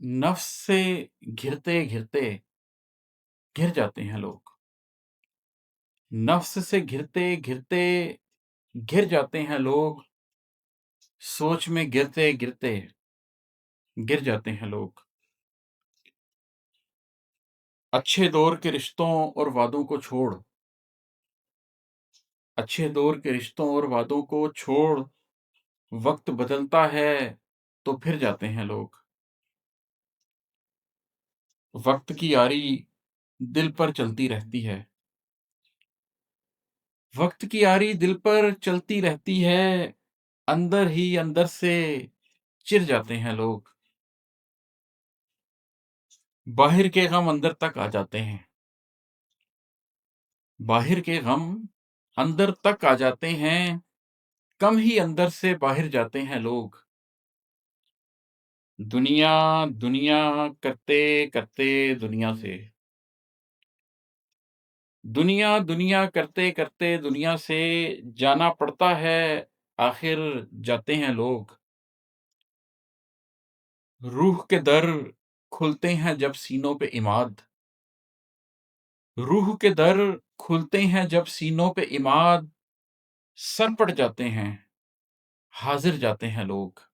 नफ्स से घिरते-घिरते घिर जाते हैं लोग। नफ्स से घिरते-घिरते घिर जाते हैं लोग, सोच में गिरते-गिरते गिर जाते हैं लोग। अच्छे दौर के रिश्तों और वादों को छोड़ अच्छे दौर के रिश्तों और वादों को छोड़, वक़्त बदलता है, तो फिर जाते हैं लोग। वक़्त की यारी दिल पर चलती रहती है। वक़्त की यारी दिल पर चलती रहती है, अंदर ही अंदर से चिढ़ जाते हैं लोग। बाहिर के गम अंदर तक आ जाते हैं। बाहिर के गम अंदर तक आ जाते हैं, कम ही अंदर से बाहिर जाते हैं लोग। दुनिया, दुनिया करते-करते दुनिया से दुनिया, दुनिया करते-करते दुनिया से जाना पड़ता है, आखिर जाते हैं लोग। रूह के दर खुलते हैं जब सीनों पे इमाद रूह के दर खुलते हैं जब सीनों पे इमाद, सर पड़ जाते हैं, हाज़िर जाते हैं लोग।